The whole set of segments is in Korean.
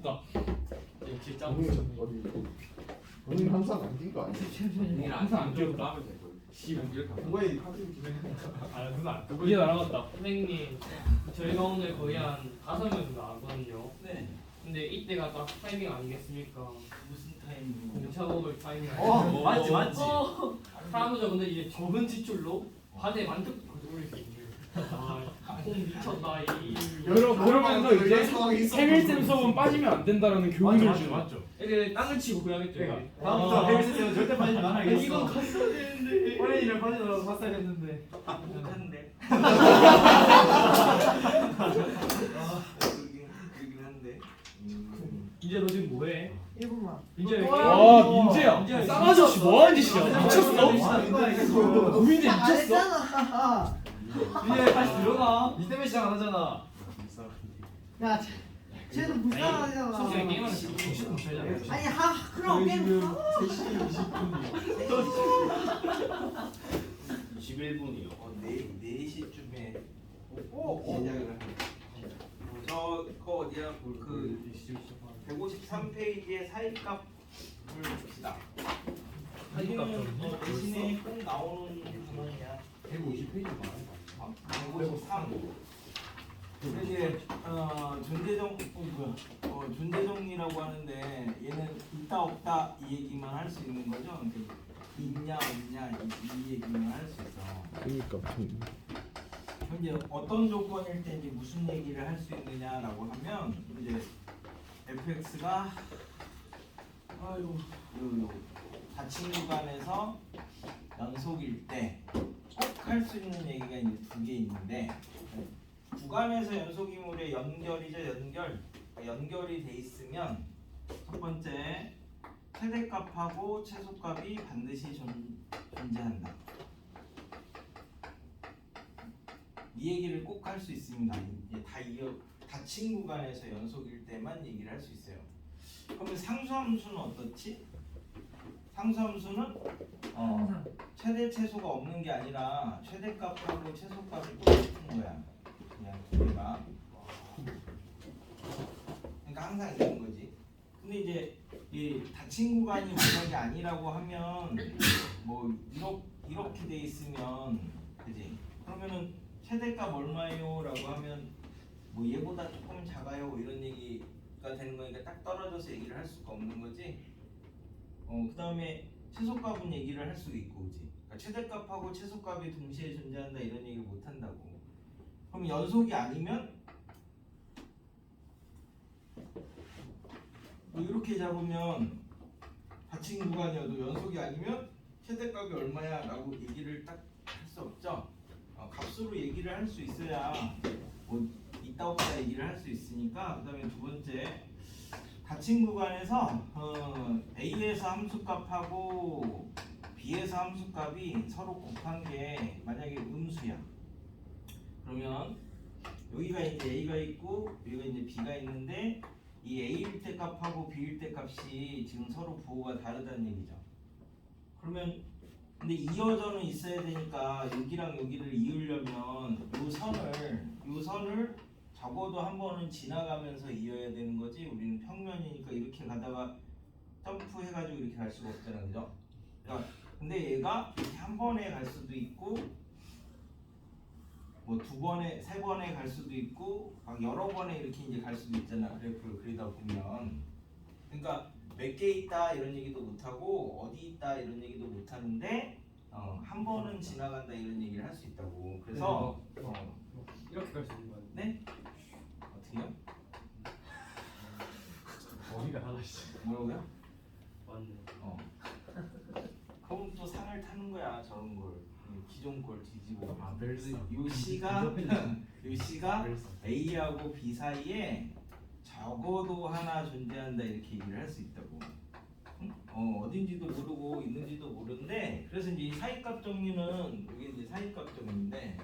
없다. 역시 짱. 어디? 오늘 항상 안 뛴 거 아니야? 항상 안 뛰었다. 씨발 이렇게 하면. 뭐에 하지? 아 누나 안 뜨고. 이제 날아갔다. 선생님, 저희가 오늘 거의 한 5명 나왔거든요. 네. 근데 이때가 딱 타이밍 아니겠습니까? 무슨 타이밍? 공차 먹을 타이밍 맞지 맞지. 사람들 근데 이제 적은 지출로 반에 만족 올릴 수 있는. 공 미쳤다 이. 그러면서 이제 상황이 생일쌤 수업은 빠지면 안 된다라는 교훈을 주는. 맞죠. 이게 땅을 치고 그래야겠죠. 그러니까 다음부터 해외에서 절대 빠지지 말아. 이건 갔어야 되는데. 어린이를 빠져나가서 봤어야 했는데. 못하는데. 그러긴 한데. 이제 너 지금 뭐해? 1분만. 이제 와 민재야. 쌍아저씨 뭐하는 짓이야? 미쳤어? 고민돼 미쳤어? 잘했잖아. 이제 다시 들어가. 이 때문에 시작 안 하잖아. 야, 쟤는 불쌍하잖아. 솔직히 게임하는 지금 60분 차이잖아. 아니 그럼 게임. 21분이요. 4시쯤에 시작을 합니다. 저거 어디야? 그 153페이지의 사이값을 봅시다. 여기는 대신에 꼭 나오는 단어냐? 150페이지 많아. 153. 이제 존재정리라고 하는데 얘는 있다 없다 이 얘기만 할 수 있는 거죠. 있냐 없냐 이 얘기만 할 수 있어. 그러니까 현재 어떤 조건일 때 이제 무슨 얘기를 할 수 있느냐라고 하면 이제 fx가 요 닫힌 구간에서 연속일 때 꼭 할 수 있는 얘기가 이제 2개 있는데 구간에서 연속이물의 연결이죠. 연결이 돼 있으면 첫 번째 최대값하고 최소값이 반드시 존재한다. 이 얘기를 꼭 할 수 있습니다. 이제 닫힌 구간에서 연속일 때만 얘기를 할 수 있어요. 그러면 상수함수는 어떻지? 상수함수는 최대 최소가 없는 게 아니라 최대값하고 최소값이 똑같은 거야. 그냥 두 개가. 그러니까 항상 있는 거지. 근데 이제 이 닫힌 구간이 만약에 아니라고 하면 뭐 이렇게 돼 있으면 그지? 그러면은 최대값 얼마예요? 라고 하면 뭐 얘보다 조금 작아요 이런 얘기가 되는 거니까 딱 떨어져서 얘기를 할 수가 없는 거지. 그 다음에 최소값은 얘기를 할 수도 있고 그지? 그러니까 최대값하고 최소값이 동시에 존재한다 이런 얘기를 못 한다고. 그럼 연속이 아니면 뭐 이렇게 잡으면 닫힌 구간이어도 연속이 아니면 최대값이 얼마야 라고 얘기를 딱 할 수 없죠. 값으로 얘기를 할 수 있어야 뭐 있다 없다 얘기를 할 수 있으니까. 그 다음에 두 번째 닫힌 구간에서 A에서 함수값하고 B에서 함수값이 서로 곱한 게 만약에 음수야. 그러면 여기가 이제 A가 있고 여기가 이제 B가 있는데 이 A일 때 값하고 B일 때 값이 지금 서로 부호가 다르다는 얘기죠. 그러면 근데 이어져는 있어야 되니까 여기랑 여기를 이으려면 요 선을 적어도 한 번은 지나가면서 이어야 되는 거지. 우리는 평면이니까 이렇게 가다가 점프해가지고 이렇게 갈 수가 없잖아, 그죠? 그러니까 근데 얘가 이렇게 한 번에 갈 수도 있고 뭐 2번에 3번에 갈 수도 있고 막 여러 번에 이렇게 이제 갈 수도 있잖아. 그래프를 그리다 보면. 그러니까 몇 개 있다 이런 얘기도 못 하고 어디 있다 이런 얘기도 못 하는데 한 번은 지나간다 이런 얘기를 할 수 있다고. 그래서 이렇게 갈 수 있는 거 아니야? 네? 어떻게요? 어디가 하나씩. 뭐라고요? 맞네. 그럼 또 상을 타는 거야 저런 걸. 기존 걸 뒤지고. 벨스. 요 C가 A하고 B 사이에 적어도 하나 존재한다 이렇게 얘기를 할 수 있다고. 응? 어딘지도 모르고 있는지도 모르는데 그래서 이제 이 사이값 정리는 이게 이제 사이값 정리인데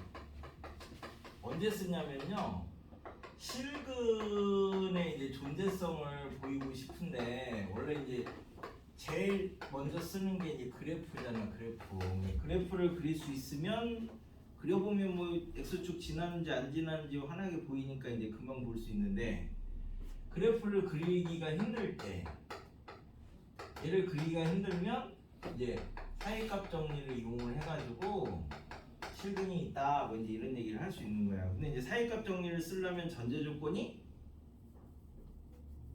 언제 쓰냐면요. 실근의 이제 존재성을 보이고 싶은데 원래 이제 제일 먼저 쓰는 게 이제 그래프잖아. 그래프를 그릴 수 있으면 그려보면 뭐 x축 지나는지 안 지나는지 환하게 보이니까 이제 금방 볼 수 있는데 그래프를 그리기가 힘들 때 얘를 그리기가 힘들면 이제 사이값 정리를 이용을 해가지고 실근이 있다 뭐 이제 이런 얘기를 할 수 있는 거야. 근데 이제 사이값 정리를 쓰려면 전제 조건이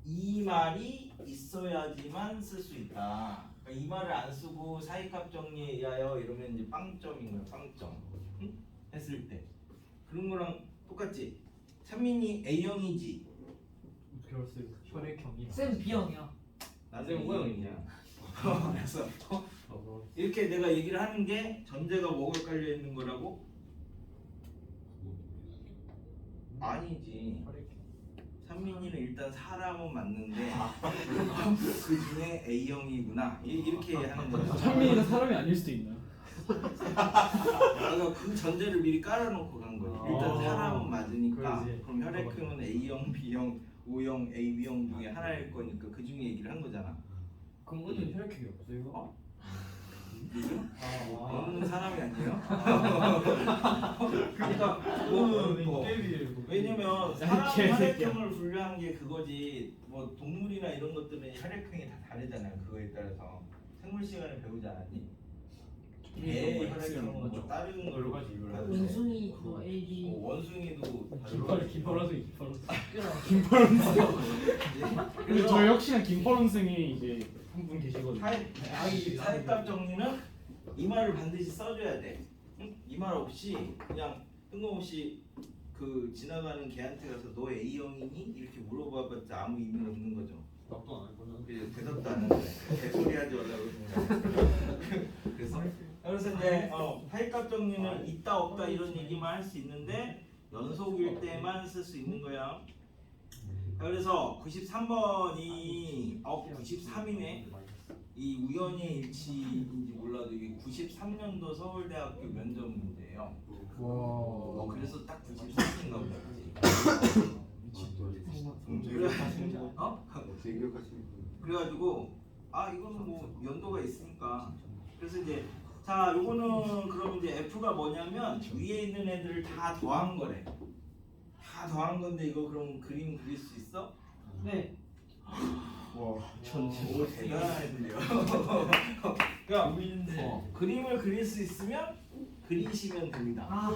이 말이 있어야지만 쓸 수 있다. 그러니까 이 말을 안 쓰고 사이값 정리하여 이러면 이제 빵점인 거야. 빵점. 응? 했을 때 그런 거랑 똑같지. 찬민이 A형이지. 어떻게 알았어요? 혈액형이. 쌤 B형이야. 나중에 쌤 O형이냐. 그래서 이렇게 내가 얘기를 하는 게 전제가 뭐가 깔려 있는 거라고? 아니지. 찬민이는 일단 사람은 맞는데 그 중에 A형이구나 이렇게 하는 거죠. 찬민이가 사람이 아닐 수도 있나요? 내가 그 전제를 미리 깔아놓고 간 거지. 일단 아. 사람은 맞으니까 그러지. 그럼 혈액형은 A형, B형, O형, AB형 중에 하나일 거니까 그 중에 얘기를 한 거잖아. 그럼 오늘 혈액형이 없어요 이거? 그죠? 아. 너는 사람이 아니에요? 그러니까 왜냐면 사람 개새끼야. 혈액형을 분류한 게 그거지. 뭐 동물이나 이런 것들은 혈액형이 다 다르잖아요. 그거에 따라서 생물 시간에 배우지 않았니? 개 혈액형은 뭐 다른 여러 걸로 가지 이걸 가도 하는데. 돼. 원숭이 뭐 A, B. 원숭이도 김파란색 끓여. 근데 저희 혹시나 김파란 쌤이 이제 한 분 계시거든요. 사이값 정리는 이 말을 반드시 써줘야 돼. 응? 이 말 없이 그냥 뜬금없이 그 지나가는 걔한테 가서 너 A형이니? 이렇게 물어봐봤자 아무 의미 없는 거죠. 답도 안 했구나. 대답도 안 하는 거야. 개소리 하지 말라고 그래서 이제 사이값 정리는 있다 없다 이런 얘기만 할 수 있는데 연속일 때만 쓸 수 있는 거야. 자, 그래서 93번이 93이네. 이 우연의 일치인지 몰라도 이게 93년도 서울대학교 면접 문제예요. 와. 그래서 딱 93인가 보다. 제 기억하시는 분. 그래가지고 이거는 뭐 연도가 있으니까 그래서 이제 자 요거는 그럼 이제 F가 뭐냐면 위에 있는 애들을 다 더한 거래. 다 더한 건데 이거 그럼 그림 그릴 수 있어? 네. 와. 오 대단한 애들이요. 그러니까 그림을 그릴 수 있으면 그리시면 됩니다.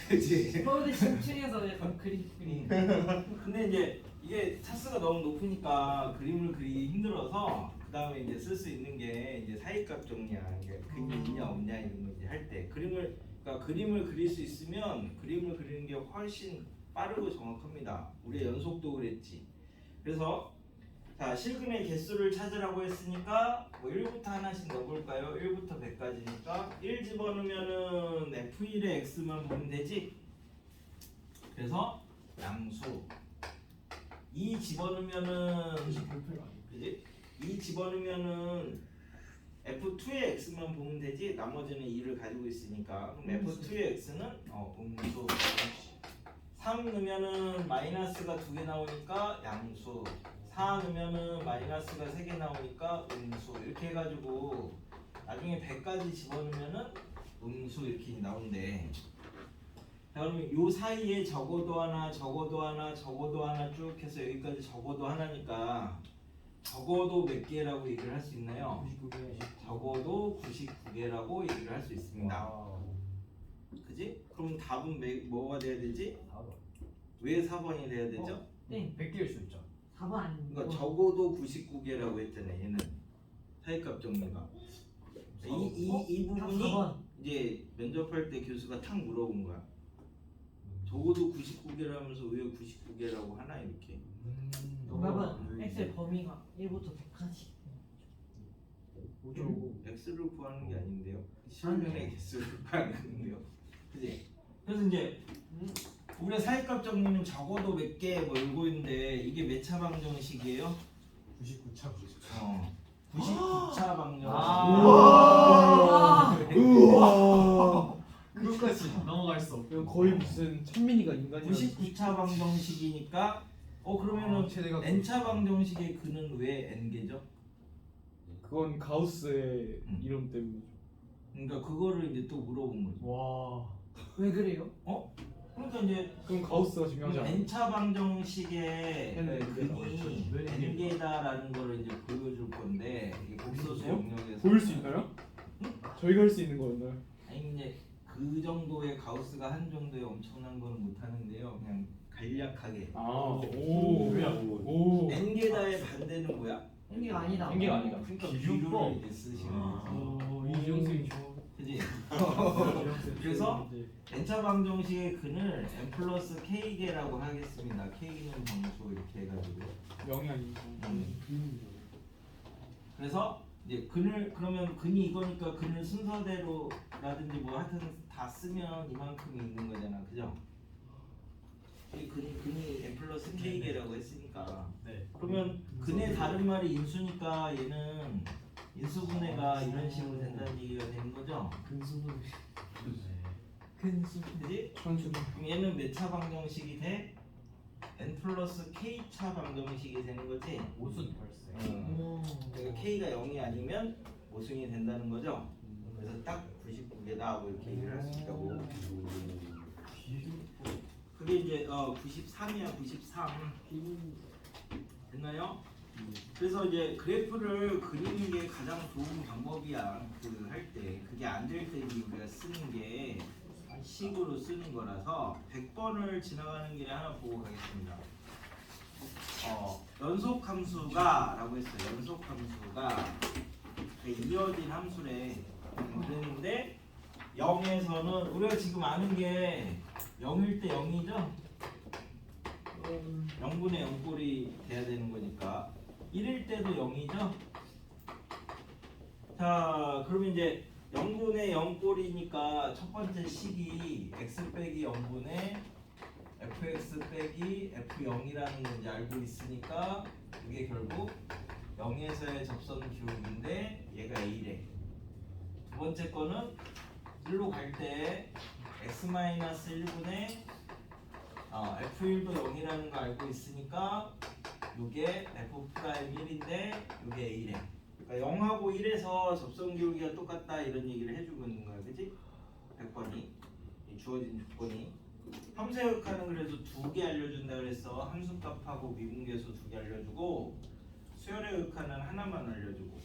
그치? 서울대 신층에서 약간 그림. 근데 이제 이게 차수가 너무 높으니까 그림을 그리기 힘들어서 그 다음에 이제 쓸 수 있는 게 이제 사이값 정리야. 이게 그림이 있냐 없냐 이런 거 이제 할 때 그러니까 그림을 그릴 수 있으면 그림을 그리는 게 훨씬 빠르고 정확합니다. 우리의 연속도 그랬지. 그래서 자 실근의 개수를 찾으라고 했으니까 뭐 1부터 하나씩 넣어볼까요? 1부터 100까지니까 1 집어넣으면은 F1의 X만 보면 되지. 그래서 양수 2 집어넣으면은 그지? 2 집어넣으면은 F2의 X만 보면 되지. 나머지는 2를 가지고 있으니까 그럼 F2의 X는 음수 3 넣으면은 마이너스가 2개 나오니까 양수 4 넣으면은 마이너스가 3개 나오니까 음수 이렇게 해가지고 나중에 100까지 집어넣으면은 음수 이렇게 나온대. 자 그러면 요 사이에 적어도 하나 적어도 하나 적어도 하나 쭉 해서 여기까지 적어도 하나니까 적어도 몇 개라고 얘기를 할 수 있나요? 99개. 적어도 99개라고 얘기를 할 수 있습니다. 그지? 그럼 답은 뭐가 돼야 되지? 4번. 왜 4번이 돼야 되죠? 네. 100개일 수 있죠. 4번 아니고. 그러니까 적어도 99개라고 했잖아요. 얘는 사이값 정리가. 이 부분이 4번. 이제 면접할 때 교수가 탁 물어본 거야. 적어도 99개라면서 왜 99개라고 하나 이렇게. 정답은 엑셀 범위가 1부터 100까지. 어쩌고. X를 구하는 게 아닌데요. 실근의 개수를 구하는 건데요. 그지? 그래서 이제 우리가 사이값 정리는 적어도 몇 개 뭐 이거 있는데 이게 몇 차 방정식이에요? 99차. 99차 방정식. 우와. 그것까지 넘어갈 수 없고. 이건 거의 무슨 찬민이가 인간이야. 99차 방정식이니까 그러면은 최대가 n차 방정식의 근은 왜 n개죠? 그건 가우스의 이름 때문이죠. 그러니까 그거를 이제 또 물어본 거죠. 와. 왜 그래요? 그러니까 이제 그럼 가우스가 중요하지 않아? n차 방정식의 했는데. 근이 n개다라는 걸 이제 보여줄 건데 이게 복소수 영역에서 보일 수 있나요? 저희가 할 수 있는 거였나요? 아니 이제 그 정도의 가우스가 한 정도의 엄청난 거는 못 하는데요. 그냥 간략하게 오. n개다의 반대는 뭐야? 행기가 아니다. 행기가 아니다. 그러니까 기준법. 비율을 이제 쓰시는 아. 거지. 이정승이 좋아. 그지? 그래서 n차 방정식의 근을 n 플러스 k개라고 하겠습니다. k는 정수 이렇게 해가지고. 0이 아니고. 그래서 이제 근을 그러면 근이 이거니까 근을 순서대로라든지 뭐 하여튼 다 쓰면 이만큼이 있는 거잖아, 그죠? 이 근이 n 플러스 k개라고 했으니까. 네. 그러면 근의 다른 말이 인수니까 얘는 인수분해가 이런 식으로 된다는 얘기가 되는 거죠? 근수분. 네. 근수. 그지? 천수. 그럼 얘는 몇 차 방정식이 돼? n 플러스 k차 방정식이 되는 거지? 오순 발생. 오. 그러니까 k가 0이 아니면 모순이 된다는 거죠? 그래서 딱 99개다 뭐 이렇게 얘기를 할 수 있다고. 그게 이제 93이야 93 됐나요? 그래서 이제 그래프를 그리는 게 가장 좋은 방법이야. 그 할 때 그게 안 될 때 우리가 쓰는 게 식으로 쓰는 거라서 100번을 지나가는 길에 하나 보고 가겠습니다. 연속 함수가 라고 했어요. 연속 함수가 이어진 함수래. 그랬는데 0에서는 우리가 지금 아는 게 0일 때 0이죠? 0분의 0꼴이 돼야 되는 거니까 1일 때도 0이죠? 자 그러면 이제 0분의 0꼴이니까 첫 번째 식이 x 빼기 0분의 fx 빼기 f0이라는 걸 이제 알고 있으니까 이게 결국 0에서의 접선 기울기인데 얘가 a래. 두 번째 거는 1로 갈 때 x-1분의 f1도 0이라는 거 알고 있으니까 이게 f'1인데 이게 a래. 그러니까 0하고 1에서 접선 기울기가 똑같다 이런 얘기를 해주고 있는 거야, 그지? 100번이 이 주어진 조건이. 함수역학은 그래서 2개 알려준다 그랬어. 함수값하고 미분계수 2개 알려주고 수열의 극한은 하나만 알려주고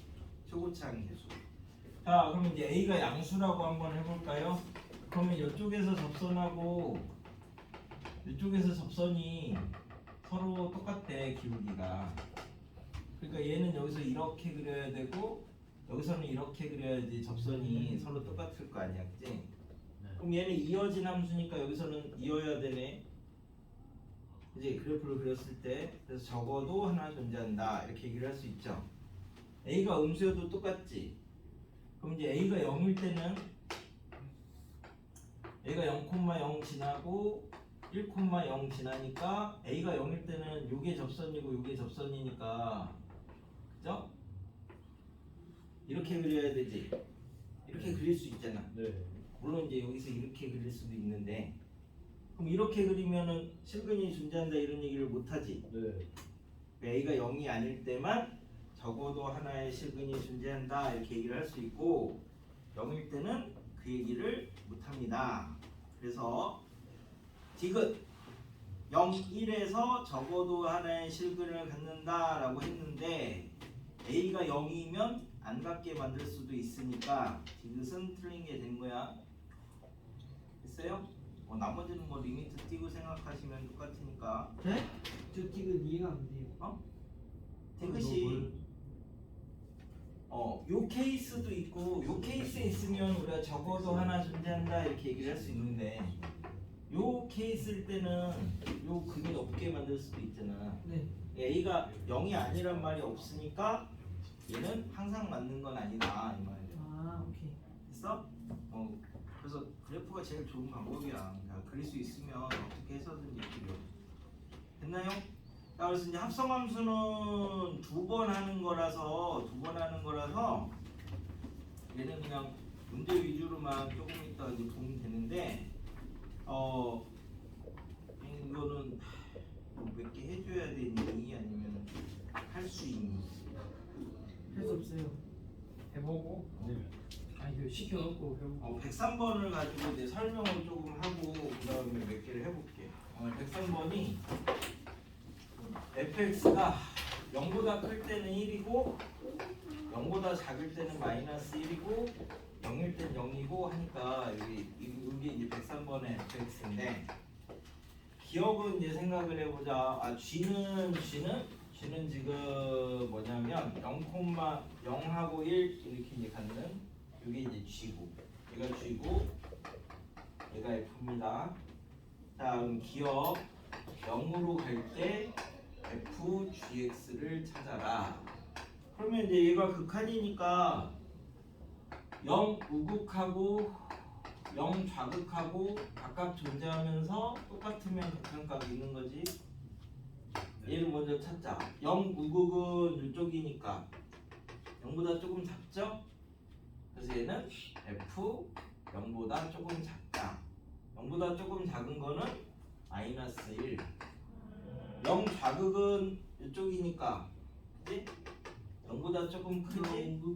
최고차항 계수. 자 그럼 이제 a가 양수라고 한번 해볼까요? 그러면 이쪽에서 접선하고 이쪽에서 접선이 서로 똑같대 기울기가. 그러니까 얘는 여기서 이렇게 그려야 되고 여기서는 이렇게 그려야지 접선이 서로 똑같을 거 아니야, 그치? 그럼 얘는 이어진 함수니까 여기서는 이어야 되네. 이제 그래프를 그렸을 때 그래서 적어도 하나 존재한다 이렇게 얘기를 할 수 있죠. a가 음수여도 똑같지. 그럼 이제 a가 0일 때는 a가 0,0 지나고 1,0 지나니까 a가 0일 때는 요게 접선이고 요게 접선이니까 그죠? 이렇게 그려야 되지. 이렇게 그릴 수 있잖아. 네. 물론 이제 여기서 이렇게 그릴 수도 있는데 그럼 이렇게 그리면은 실근이 존재한다 이런 얘기를 못하지. 네. a가 0이 아닐 때만 적어도 하나의 실근이 존재한다 이렇게 얘기를 할 수 있고 0일 때는 그 얘기를 못합니다. 그래서 디귿 0, 1에서 적어도 하나의 실근을 갖는다 라고 했는데 a가 0이면 안 갖게 만들 수도 있으니까 디귿은 틀린 게 된 거야. 됐어요? 나머지는 뭐 리미트 띄고 생각하시면 똑같으니까. 네? 저 지금 이해가 안 돼요. 디귿이 요 케이스도 있고 요 케이스에 있으면 우리가 적어도 하나 존재한다 이렇게 얘기를 할 수 있는데 요 케이스일 때는 요 근이 없게 만들 수도 있잖아. 네. a가 0이 아니란 말이 없으니까 얘는 항상 맞는 건 아니다 이 말이야. 아 오케이. 됐어? 그래서 그래프가 제일 좋은 방법이야. 그릴 수 있으면 어떻게 해서든지 그려. 됐나요? 자, 그래서 이제 합성함수는 2번 하는 거라서 얘는 그냥 문제 위주로만 조금 이따 이제 보면 되는데 이거는 몇 개 해줘야 되니 아니면 할 수 있니? 할 수 없어요. 해보고 네. 아 이거 같아요. 시켜놓고 배우고. 103번을 가지고 이제 설명을 조금 하고 그 다음에 몇 개를 해볼게. 103번이 fx가 0보다 클 때는 1이고 0보다 작을 때는 -1이고 0일 땐 0이고 하니까 여기 이제 103번의 fx인데 기억은 이제 생각을 해보자. g는 지금 뭐냐면 0,0하고 1 이렇게 이제 갖는 이게 이제 g고 얘가 g고 얘가 f입니다. 다음 기억 0으로 갈 때 fgx를 찾아라. 그러면 이제 얘가 극한이니까 0 우극하고 0 좌극하고 각각 존재하면서 똑같으면 극한값이 있는 거지. 얘를 먼저 찾자. 0 우극은 이쪽이니까 0보다 조금 작죠? 그래서 얘는 f 0보다 조금 작다. 0보다 조금 작은 거는 -1. 0 좌극은 이쪽이니까 그치? 0보다 조금 크지?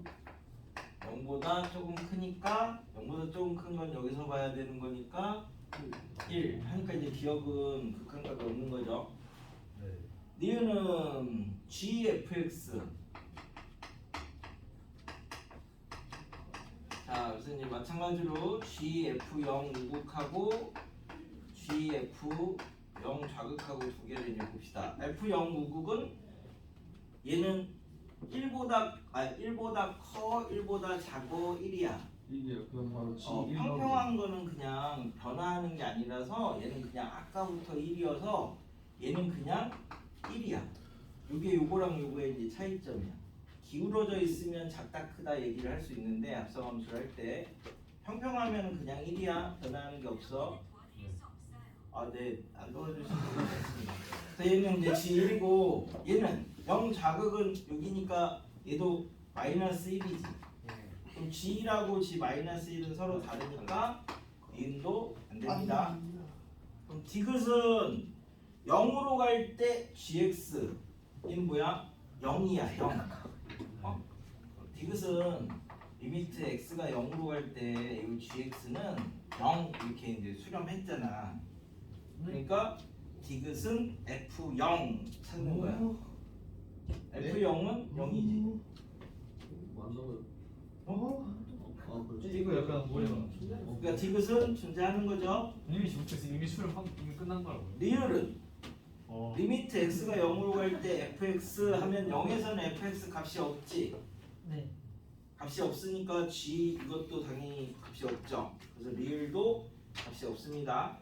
0보다 조금 크니까 0보다 조금 큰 건 여기서 봐야 되는 거니까 1 하니까 이제 기억은 극한값이 없는 거죠. 니은은 gfx. 자, 그래서 이제 마찬가지로 gf0 우극하고 gf0 좌극하고 두 개를 이제 봅시다. f0 우극은 얘는 1보다 커, 1보다 작고 1이야. 이게 그냥 바로 평평한 거는 그냥 변화하는 게 아니라서 얘는 그냥 아까부터 1이어서 얘는 그냥 1이야. 요게 요거랑 요거의 이제 차이점이야. 기울어져 있으면 작다 크다 얘기를 할 수 있는데 합성 함수를 할 때 평평하면 그냥 1이야. 변화하는 게 없어. 네, 안 도와주시면 좋겠습니다. 그래서 얘는 이제 G1이고 얘는 0 자극은 여기니까 얘도 -1이지. 그럼 G라고 G-1은 서로 다르니까 니은도 안 됩니다. 그럼 디귿은 0으로 갈 때 GX 얘는 뭐야? 0이야 0. 디귿은 리미트 x가 0으로 갈 때 이 GX는 0 이렇게 이제 수렴했잖아. 그러니까 디귿은 F0 찾는 거야. F0은 0이지. 이거 약간 뭐야? 그러니까 디귿은 존재하는 거죠. 이미 못했어. 이미 이미 끝난 거라고요. 리얼은 리미트 x가 0으로 갈 때 fx 하면 0에서는 fx 값이 없지. 네. 값이 없으니까 g 이것도 당연히 값이 없죠. 그래서 리얼도 값이 없습니다.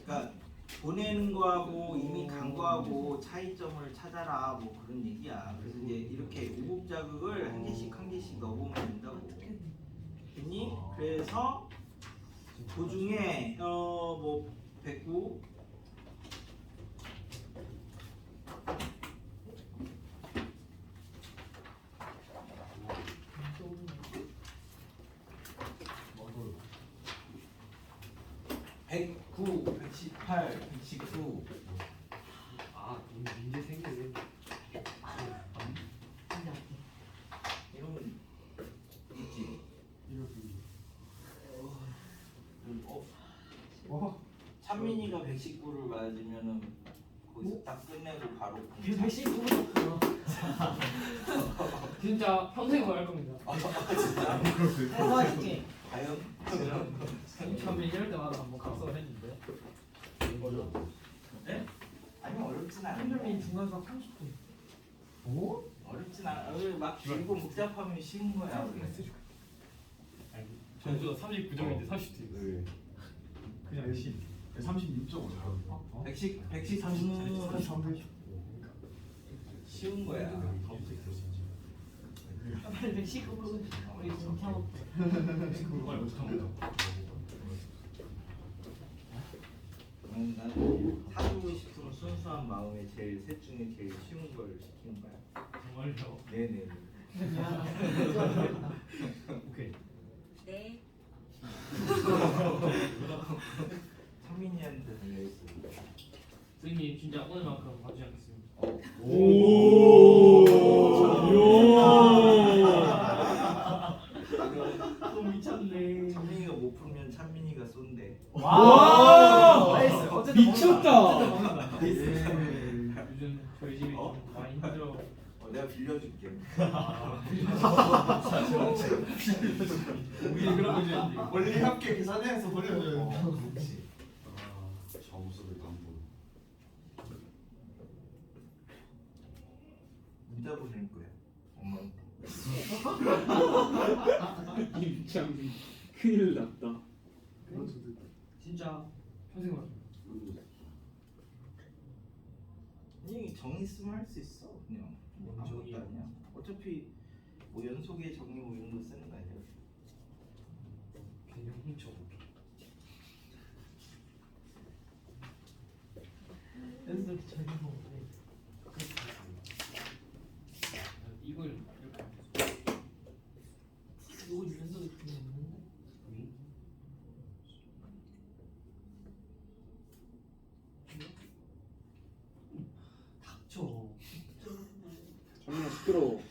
그러니까 보내는 거하고 이미 간 거하고 차이점을 찾아라 뭐 그런 얘기야. 그래서 이제 이렇게 우극자극을 한 개씩 넣어보면 된다고. 됐니? 그래서 도중에 뭐 109 109, 118, 119 문제 생기네. 이러면 있지. 찬민이가 119를 맞으면은 거기서 딱 끝내고 바로 119. 진짜 평생 말할 겁니다. 진짜? 해봐줄게. 과연? 처음에 이럴 때마다 한번 각성을 했는데. 네? 아니 어렵진 않아. 한준민 중간수학 30분. 어렵진 않아. 막 길고 복잡하면 쉬운 거야. 점수가 39점인데 30점. 네. 그냥 36.5 119는 쉬운 거야. 빨리 119분 우리 동창. 그걸 못합니다. 나는 사주고 싶은 순수한 마음에 제일 셋 중에 제일 쉬운 걸 시키는 거야. 정말요? 네네. 오케이. 네. 창민이한테 달려있어. 선생님 진짜 오늘만큼 봐주지 않겠습니다. 오. 많이 힘들어. 내가 빌려줄게. 우리 그런 거지. 원래 함께 계산해서 돌려줘야 돼. 그렇지. 점수를 담보. 문자 보낼 거야. 엄마. 임창 큰일 났다. 진짜 평생 말. 그냥 정 있으면 할 수 있어. 그냥 뭐 아무것도 아니야. 어차피 뭐 연속의 정의 뭐 이런 거 쓰는 거 아니야. 개념 훔쳐. 연습 잘 해보는데. 이걸 이렇게. 이거 연습 그냥 없는데. 닥쳐. 정말 시끄러워.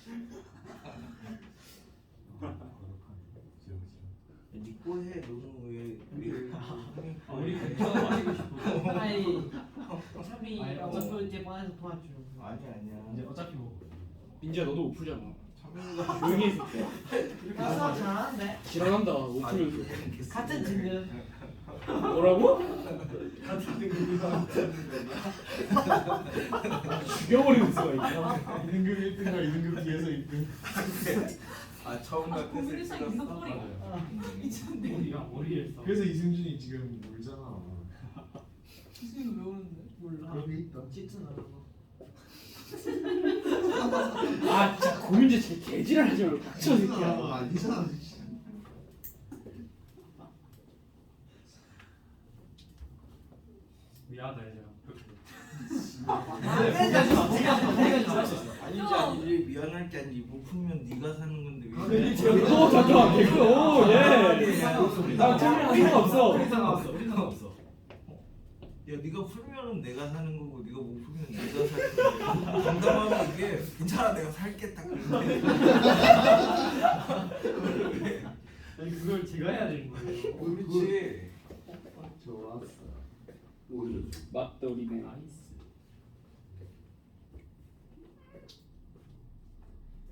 니꺼 해. 너는 왜 우리 우리 괜찮아 마시고 싶어. 아니 참이 아니, 어차피 이제 반에서 도와줘. 아니야. 이제 어차피 뭐. 민지야 너도 못 풀잖아. 참민이가 조용히 있을게. 가서 잘하는데. 지랄한다. 못 풀면서. 같은 등급. 뭐라고? 같은 등급이다. 죽여버리는 수가 있구나. 2등급 1등과 2등급 뒤에서 1등. 처음과 끝을 찍었어. 머리야 머리에서. 그래서 이승준이 지금 울잖아. 지금 왜 오는데? 몰라. 여기 있다. 짙은 얼굴. 아 진짜 고민재 진짜 개지랄 하지 말고 닥쳐 새끼야. 아니잖아. 미안하다 얘들아. 아니지 미안할 게 아니지 못 풀면 네가 사는 건데 왜? 잠깐만 개그. 예. 나 틀리면 상관없어. 우리 상관없어. 야 네가 풀면은 내가 사는 거고 네가 못 풀면 네가 살 거야. 장담하면 이게 괜찮아 내가 살겠다 그러는데. 아니 그걸 제가 해야 되는 거예요. 그렇지. 좋았어. 맞다 우리네. 나이스.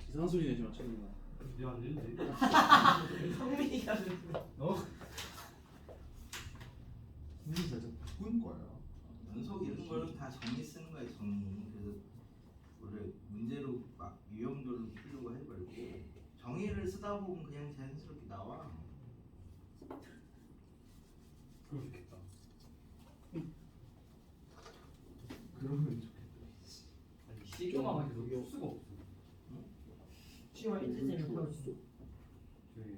이상한 소리 내지 마 천민아. 내가 안 되는데. 성민이가 진짜 바꾼 거야. 연속 이런 거는 다 정의 쓰는 거야 정의. 그래서 원래 문제로 막 유형별로 풀려고 하지 말고 정의를 쓰다 보면 그냥 자연스럽게 나와. 그거 좋겠다. 그러면 좋겠다. 아니 시그마가 계속 풀 수가 없어. 지금 인터넷을 펴줬어. 저희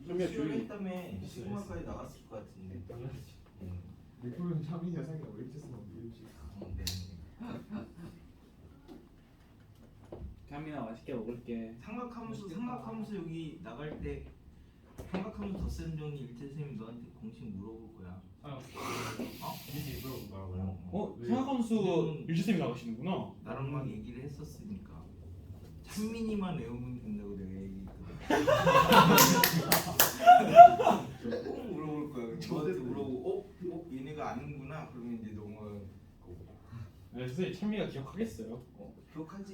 선미야, 수혈 조용히. 했다며 시그마까지 나갔을 것 같은데. 당연하지. 내꺼는 차민이야 생각 왜 이렇게 쓰면 밀지. 네. cam이나 맛있게 먹을게. 삼각함수 여기 나갈 때 삼각함수 덧셈 정리 일태 쌤이 너한테 공식 물어볼 거야. 아, 이게 물어보더라고요. 생각함수 일지쌤이 나가시는구나. 나랑 막 얘기를 했었으니까. 찬민이만 외우면 된다고 내가 얘기했거든. 꼭 물어볼 거야. 저한테 물어보고 얘네가 아는구나. 그러면 이제 넘어가는 거고. 네, 선생님 찬미가 기억하겠어요? 기억하지.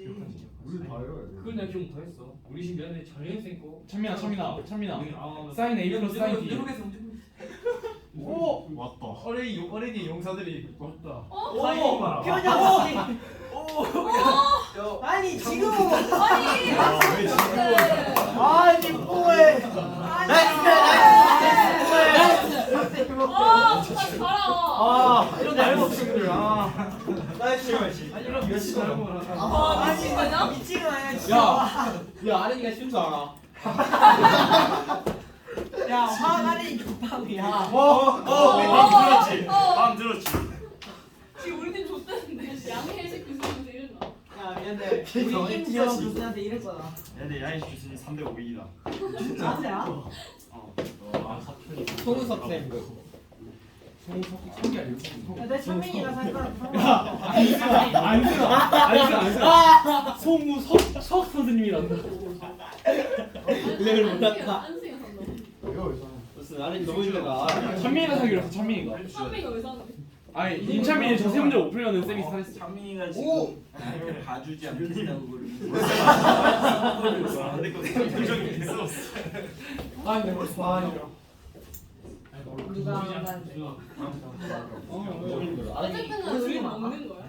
우리 다 외워야 돼. 그걸 내가 기억 못하겠어. 우리 지금 미안해 정혜생 거. 찬민아. 아, 사인 A 플러스 사인 B. 오 왔다. 어린이 용사들이 왔다. 표정. 야, 아니 지금. 아니 왜 지금? 아니 뭐해? 와 진짜 잘하. 이런 거 알고 친구들. 나이스. 아니 이런 몇시 알고 와 미친 거냐? 미친 거 아니야 진짜. 야 아린이가 쉬운 줄 알아. 야 화나리 족밥이야. 들었지. 안 들었지. 지금 우리 팀 줬다는데 양해식 교수님한테 이랬나? 야 미안해. 우리 임지영 교수한테 이랬잖아. 근데 야이시 교수님 305이다. 진짜야? 아 사편이. 송우석 쌤. 송우석이 아니고. 야, 내 천민이가 살까? 안 쓰나. 송우석 선생님이란다. 레벨 못났다. 안승이 산다. 내가 왜 사는? 무슨 아린이 너무 힘들다. 찬민이가 사기로 했어 찬민이가. 선배가 왜 사는데? 아니 임찬민이 저 세 문제 못 풀면은 쌤이 사했어. 찬민이가 지금 나를 봐주지 않겠다고 그러는 표정이 있어. 아 근데 뭐 좋아하냐. 누가 어쨌든 우리 먹는 거야.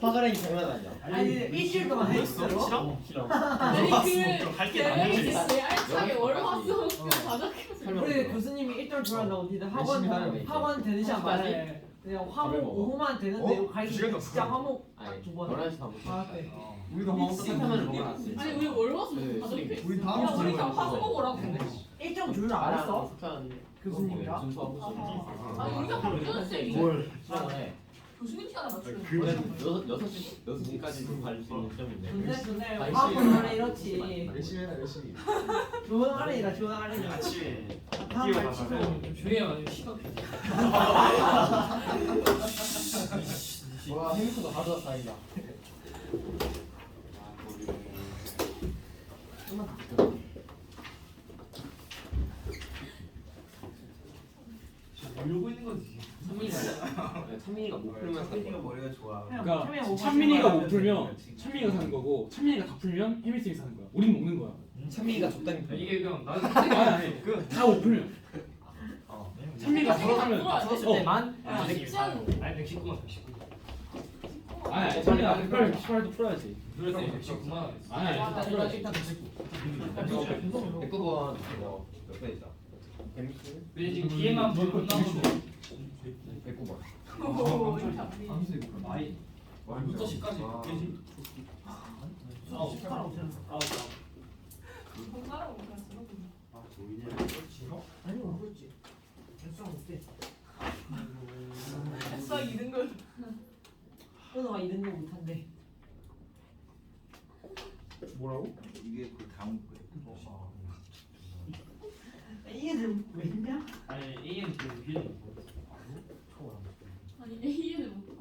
화가랭이 장난아니야. 아니 일주일 동안 했어. 아니 할게 그 많지. 알차게 월화수 가족. 우리 교수님이 일주일 들어간다고 니들 학원 열심히 하는 거 학원 되는 시간 말해. 그냥 화목 5호만 되는데 가르치기 진짜 화목 두 번. 11시 다 못. 아 네. 우리도 한번 삼삼을 먹어놨어. 아니 우리 월화수 네, 가족. 우리 다음 야 우리 주에 다 화수 먹으라고. 일정 조율 안 했어? 교수님이랑? 아니 우리가 바뀌었지. 뭘? 해. 교수님 시간에 맞추는. 그 6시까지 갈 수 있는 시점인데. 좋네. 아이씨. 화학은 원래 이렇지. 열심히 해라 열심히. 좋은 할인이다 좋은 할인이다. 같이 다음 말 치고. 조용히 하면 시간 와 행수도 가져왔다 이다. 이러고 있는 거지. 찬민이가 못 풀면 찬민이가 머리가 좋아. 그러니까 찬민이가 못 풀면 찬민이가 사는 거고 찬민이가 다 풀면 혜민쌤이 사는 거야. 우린 먹는 거야. 찬민이가 적당히 풀. 이게 그냥 나 아니 다 못 풀면. 찬민이가 다 풀면 풀었을 때만? 아, 쉽지 않은. 아니 119만 119. 아니 찬민이가 118도 풀어야지. 그래서 119만. 아니 아, 다 풀어야지. 일단 109번 뭐 몇 페이지다? 100? 근데 지금 뒤에만 보면 나오고 109번. 오, 이렇게 안 돼. 많이. 부터 10까지 아. 깨지. 숟가락 없잖아. 건강하고 그냥 들어보면. 아니 모르지. 숟가락 없대. 햇살 이는 걸. 오늘와 이런 거 못한대. 뭐라고? 이게 그 다음 거예요. 이게 왜 있냐? 아니 A는 그 B는 못 아니 A는 못 거.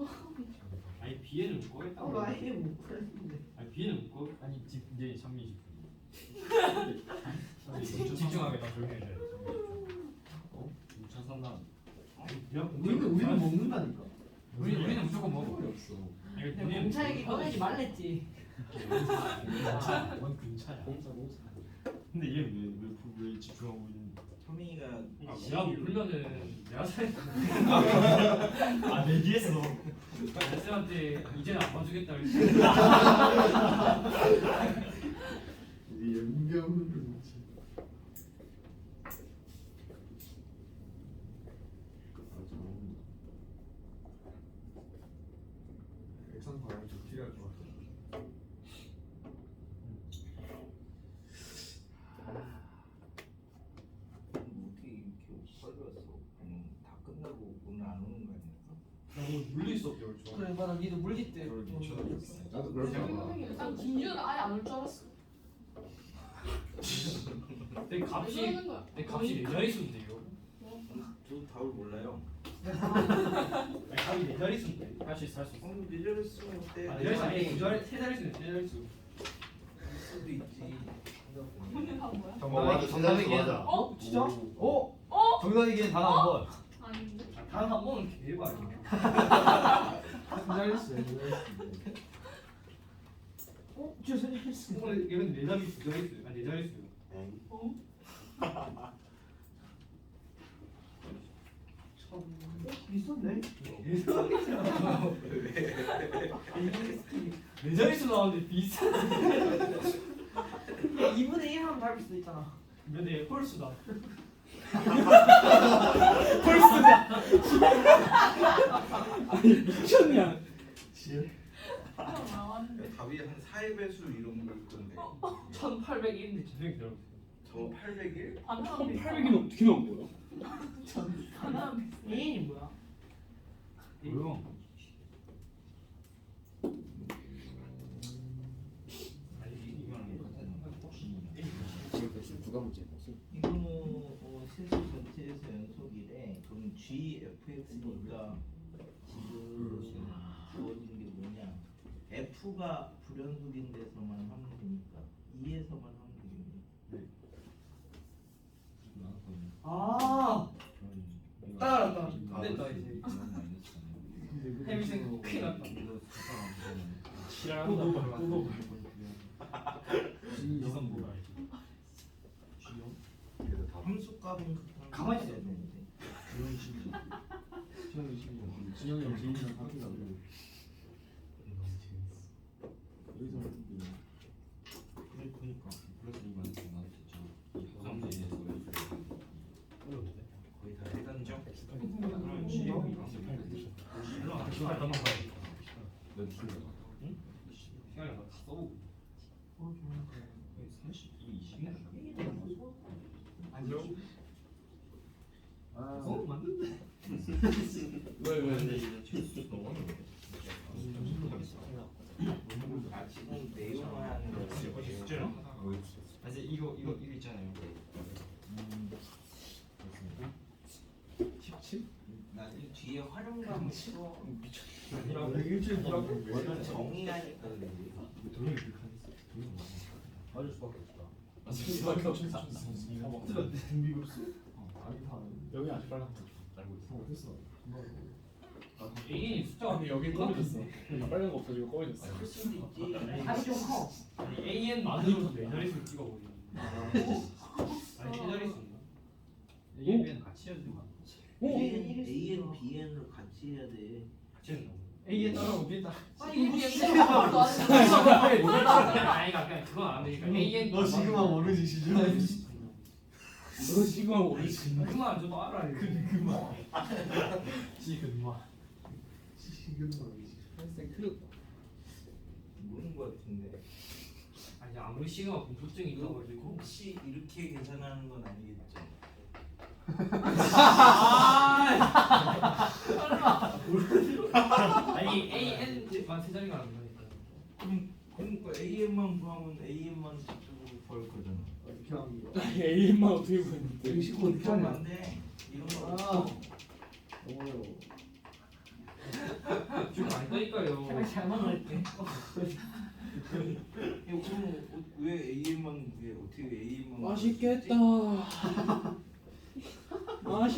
아니 B에는 못 거겠다. 나 이게 못 풀었는데. 아니 B는 못 거. 아니 이제 찬민이 집중하게 다 조용히 해줘야 돼. 우천상담. 우리는 먹는다니까. 우리는 무조건 먹어. 없어. 근데 공차 얘기 꺼내지 말랬지. 뭔 근차야. 근데 얘 왜 집중하고 있는? 찬민이가 내가 못 풀면은 내가 살. 아 내기했어. 쌤한테 이제는 안 봐주겠다 그랬지. 연병. 액상 바람이 좀 필요할 것 같아. 어떻게 이렇게 빨리 왔어? 다 끝나고 오늘 안 오는 거 아니야? 오늘 물리 수업 배웠죠. 그래 맞아. 니도 물리 때. 나도 그렇게 하나. 난 김준은 아예 안 올 줄 알았어. 내 값이 그러는 거야. 내 값이 네 자릿수인데요. 저도 답을 몰라요. 아니 값이 네 자릿수인데 할수 있어 할 수 있어. 내려를 쓰면 어때? 아, 네 자릿수 아니 두 자릿 세 자릿수네 세 자릿수. 할 수도 있지. 오늘 한 거야? 정답 정답이 맞아. 어? 진짜? 오. 어? 정답이긴 단 한 번. 아닌데. 단 한 번은 대박 아니야. 기다렸어. 어? 진짜 생각했어. 오늘 얘는 네 자릿수 두 자릿수 아니 네 자릿수. 어? 있었네. 네 자릿수 나왔는데 비슷. 2분의 1 하면 밟을 수도 있잖아. 근데 홀수다. 미쳤냐? 그냥 나왔는데. 답이 한 4의 배수 이런 걸 건데. 1801인데 죄송히 기다려. 저 801? 반항 800이 어떻게 나온 거야? 반항. A이 뭐야? 뭐야? 누가 문제? 이거는 세수 전체에서 연속이래. 그럼 GFX니까 지금 주어진 게 뭐냐? F가 불연속인 데서만 하면 되니까 2에서만 하면 되겠네. 아. 따라왔다. 됐다 이제. 햄생 큰일 났다. 지랄한다. 또도 지선 뭐가 함수값은 가만히 있어야 되는데. 진영이 형 재밌는 파티가 그러니까 그래서 이거 안 했잖아. 이 학생들에 대해서 어려운데 거의 다 해단정. 그럼 진영이 일로 와. 넌 술래. 응? 시간이 다 써보고. 32, 20. 아니요. 맞는데. 왜? 근데 이제 최수 너무 어려워. 아 지금 내용만 하는 거. 숙제랑? 아 이제 이거 있잖아요. 17? 나이 뒤에 활용감을 써. 아니라고 일주일 보라고 이건 정의하니까 그래. 동영이 그렇게 하겠어. 동영 맞을 수밖에 없다. 맞을 수밖에 없다. 등비급수? 아니 다 여기 아직 빨라. 알고 있어. 됐어. AN이 숫자가 근데 여기 꺼내졌어. 빨간 거 없어지고 꺼내졌어. 클 수도 있지. 다리 좀 커. 아니 AN만으로도 네 자릿수 찍어버리는. 아니 세 자릿수인가? AN, B는 같이 해야 되나? AN, BN을 같이 해야 돼. 같이 해야 된다고? AN 따라오겠다. 아니 이거 BN 진짜 아무도 안 했어. 아니 그냥 그건 안 되니까 AN 너 시그마 모르지 시죠? 너 시그마 모르지? 그만 안 줘도 알아. 시그마. 시그마. 모르는 거 같은데. 아니 아무리 시그마 공포증이 이거 있어가지고 혹시 이렇게 계산하는 건 아니겠죠? 아니 AN만 세 자리가 안 나니까. 그러니까 AN만 구하면 AN만 저쪽으로 벌 거잖아. A만 어떻게 보였는데? 그럼 안 돼. 이런 거 없어. 지금 아니다니까요. 잘 먹을게. 그럼 왜 AN만 구해? 어떻게 AN만 맛있겠다.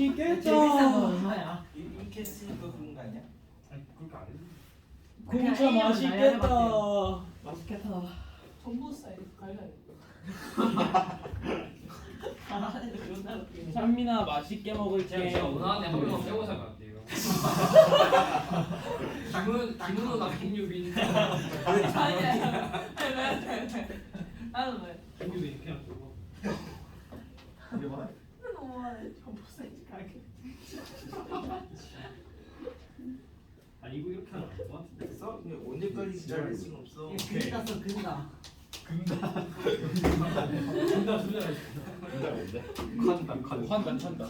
제일 비싼 거 맛있겠다. 얼마야? 이렇게 쓰니까 그런 거 아니야? 아니 그렇게 안 해. 공짜 맛있겠다. 맛있겠다. 전부 사이즈 갈라요. 찬민아 맛있게 제가 먹을게. 제가 원하는 한 명만 빼고 생각할게요. 김은호 나 김유빈. 아니야. 나는 왜? 김유빈 그냥 그거. 너무하네. 전부 사이즈 갈게. 아니 이거 이렇게 하면 안될것 같은데. 됐어? 근데 언제까지 기다릴 순 없어. 근다 써 근다. 둘다 둘다. 찬다.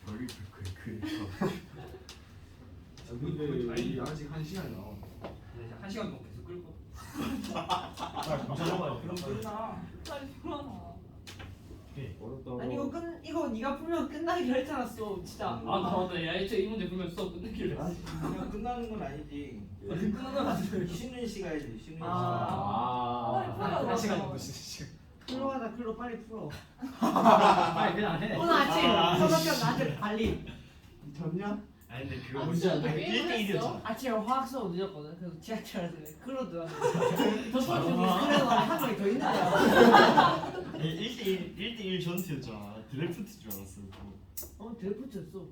벌이 근데 아직 1시간 남아. 한 시간 동안 계속 끌 거. 그럼 끝나. 빨리 풀어놔. 어렵다. 아니 이거 네가 풀면 끝나기로 했잖았어 진짜. 아 맞다. 야 애초에 이 문제 풀면 수업 끝내길래. 그냥 끝나는 건 아니지. 끝나는 안 돼. 쉬는 시간이지. 쉬는 시간. 빨리 풀어놔. 풀러 가자 풀러 빨리 풀어. 빨리 그냥 해. 오늘 아침 서석형 나한테 발리. 졌냐? 아니 근데 그거 아, 진짜 왜 이랬어? 아침에 화학 수업 늦었거든. 그래서 지하철에서 끌어 들어갔는데 더 솔직히 그래서 한 명이 더 있는 거야. 1대1 전투였잖아. 드래프트 줄 알았어. 그거. 드래프트였어.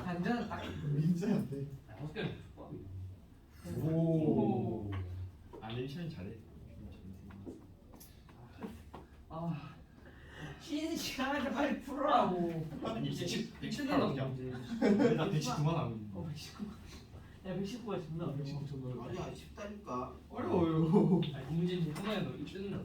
완전 딱. 민재한테. 다섯 개는 줄 거야. 오. 아 레이션이 잘해. 아 쉬는 시간에 빨리 풀으라고. 아니 110 끝내는 118야. 문제. 나 119만 하고. 119. 야 119가 존나 어려워. 아니야 쉽다니까. 어려워요. 아니 그 문제 누구나 너 끝낸다.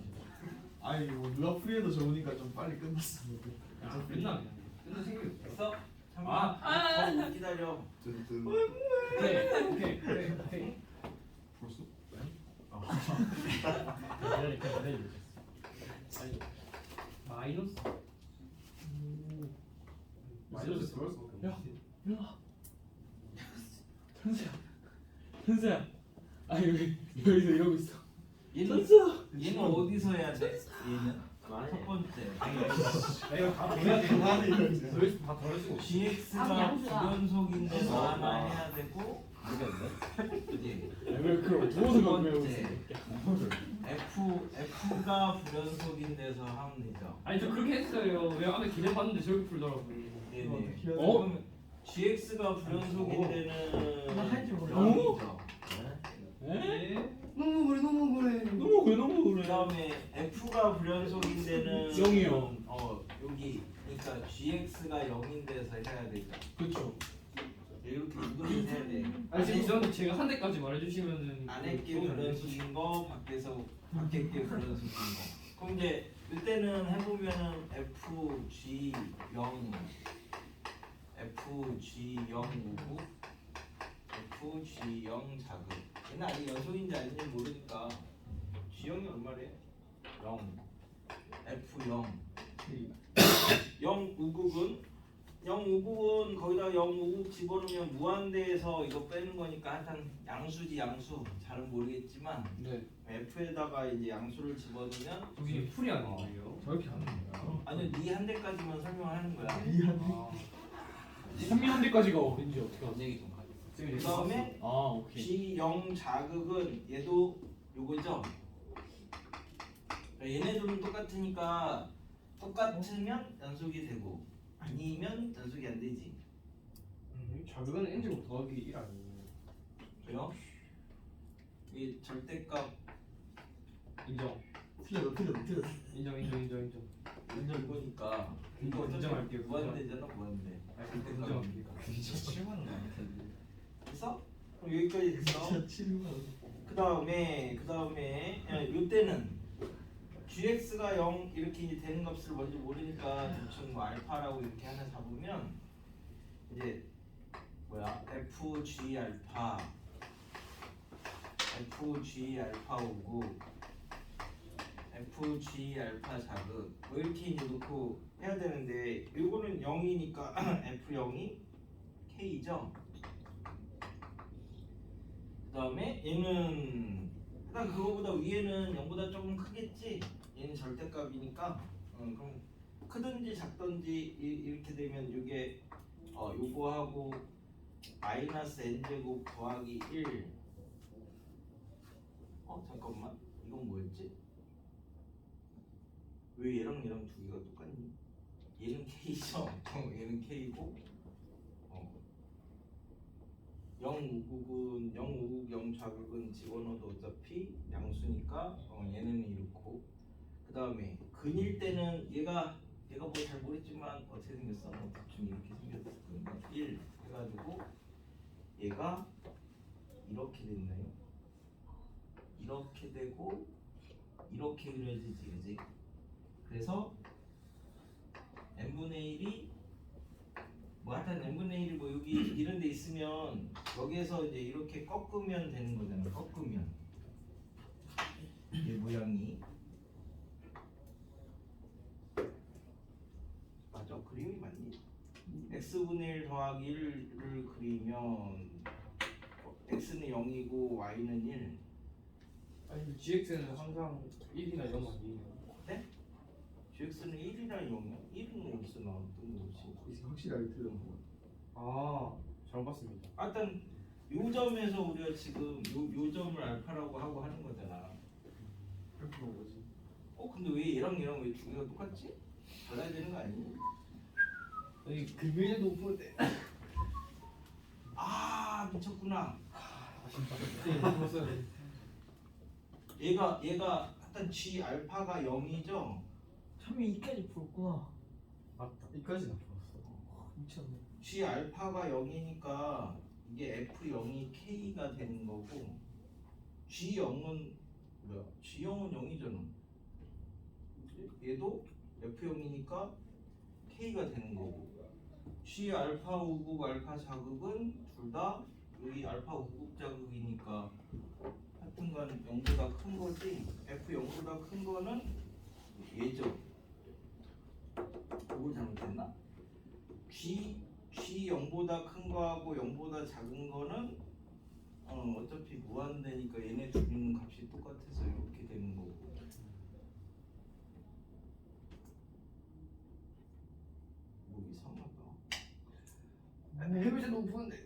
아니 뭐 누가 프리해도 좋으니까 좀 빨리 끝났으면 돼. 야 끝나 그냥. 끝날 생각이 없어. 아, 기다려. 뜬뜬. 오케이. 벌써? 마이너스. 마이너스 들어갈 수밖에 없어. 현수야. 아 여기서 이러고 있어. 얘는 어디서 해야 돼? 얘는 첫 번째 이거 다 보내야 돼. 다 다를 수가 없어. GX가 불연속인데서 하나 해야 되고 그지? 왜 그럼 두 누워서 번째 F가 불연속인데서 하면 되죠. 아니 저 그렇게 했어요. 왜 안에 기대 봤는데 저렇게 풀더라고요. 네네. 어? 그럼 GX가 불연속인 데는 나 할 줄 몰라. 0이죠. 에? 너무 그래 너무 그래. 너무 그 다음에 F가 불연속인 데는 0이요. 여기 그러니까 GX가 0인 데서 해야 되죠. 그렇죠. 이렇게 이거를 해야 돼. 아니 지금 저는 제가 한 대까지 말해주시면은 안에 게 불연속인 거, 밖에서 밖에 게 불연속인 거. 그럼 이제 이때는 해보면은 FG0 오고 FG0 자극. 얘는 아직 연속인지 아닌지 모르니까 G0이 얼마래? 0 F0 0 우극은 0 우극은 거기다 0 우극 집어넣으면 무한대에서 이거 빼는 거니까 하여튼 양수지 양수. 잘은 모르겠지만 네. F에다가 이제 양수를 집어넣으면 여기 풀이 안 나와요. 저렇게 하는 거야. 아니요 네 한 대까지만 설명하는 거야. 선미 한 대까지가 어딘지 어떻게 하지? 얘기 좀 하겠어. 그 다음에 아 오케이. G0 자극은 얘도 요거죠. 얘네들은 똑같으니까 똑같으면 연속이 되고 아니면 연속이 안 되지. 자극은 N제곱 더하기 1 아니에요? 그래요? 이 절대값 인정. 틀렸어. 인정. 완전 이거니까 이거 어차피 인정할게요. 무한대잖아 무한대. 인정합니다. 진짜 7만 원 그래서 그럼 여기까지 됐어. 7만 원. 그 다음에 이때는 GX가 0 이렇게 이제 되는 값을 먼저 모르니까 대충 뭐 알파라고 이렇게 하나 잡으면 이제 뭐야 FG 알파 오고 FG 알파 자극 뭐 이렇게 이제 놓고 해야 되는데 이거는 0이니까 F0이 K죠. 그 다음에 얘는 일단 그거보다 위에는 0보다 조금 크겠지. 얘는 절대값이니까 그럼 크든지 작든지 이렇게 되면 이게 요거하고 마이너스 n제곱 더하기 1 잠깐만 이건 뭐였지? 왜 얘랑 두 개가 똑같니? 얘는 K죠? 얘는 K고 0 우극 0 자극은 집어넣어도 어차피 양수니까 얘는 이렇고 그 다음에 근일 때는 얘가 뭐 잘 모르겠지만 어떻게 생겼어? 대충 이렇게 생겼어. 1 해가지고 얘가 이렇게 됐나요? 이렇게 되고 이렇게 그려지지 그지? 그래서 n분의 1이 뭐 하여튼 n분의 1이 뭐 여기 이런 데 있으면 여기에서 이제 이렇게 꺾으면 되는 거잖아. 꺾으면 얘 모양이 맞아. 그림이 맞니? x분의 1 더하기 1을 그리면 x는 0이고 y는 1. 아니 근데 GX는 항상 1이나 0 아니에요? 네? gx는 1이랑 0이야? 1은 어디서 나왔던 거지? 확실하게 틀렸어. 아 잘못 봤습니다. 일단 요 점에서 우리가 지금 요 점을 알파라고 하고 하는 거잖아. 그거 뭐지? 근데 왜 얘랑 왜 두 개가 똑같지? 달라야 되는 거 아니니? 여기 금일제도 풀 때. 아 미쳤구나. 봤어요. 얘가 일단 G 알파가 0이죠. 참이 이까지 풀었구나. 맞다. 이까지 나 풀었어. 미쳤네. G 알파가 0이니까 이게 F0이 K가 되는 거고 G0은 뭐야? G0은 0이잖아. 얘도 F0이니까 K가 되는 거고 G 알파 우극 알파 자극은 둘 다 여기 알파 우극 자극이니까 하여튼간 0보다 큰 거지. F0보다 큰 거는 얘죠. 그걸 잘못했나? G 0보다 큰 거하고 0보다 작은 거는 어차피 무한대니까 얘네 둘 있는 값이 똑같아서 이렇게 되는 거고 해보자 너무 푸는데.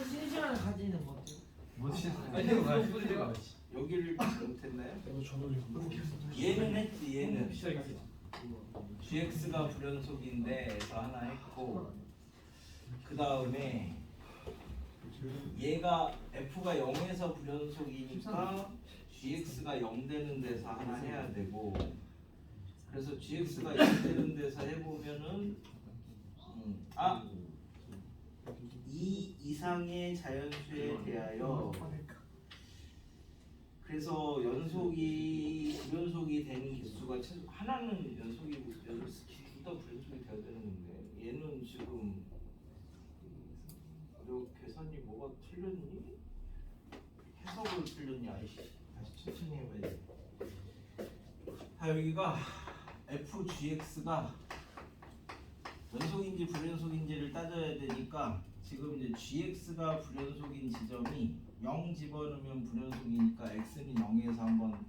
쉬는 시간을 가지는 거 어때요? 뭐 아니, 이거 그거 뿌리가 여기를 못했나요? 이거 전원이 얘는 했지 얘는. 시작했어. GX가 불연속인데에서 하나 했고 그 다음에 얘가 F가 0에서 불연속이니까 GX가 0 되는 데서 하나 해야 되고 그래서 GX가 0 되는 데서 해보면은 2 이상의 자연수에 대하여 그래서 불연속이 되는 기수가 최소 하나는 연속이고 둘 다 불연속이 돼야 되는 건데 얘는 지금 너 계산이 뭐가 틀렸니? 해석을 틀렸니? 아이씨 다시 천천히 해봐야지. 여기가 FGX가 연속인지 불연속인지를 따져야 되니까 지금 이제 GX가 불연속인 지점이 0 집어넣으면 불연속이니까 X는 0에서 한번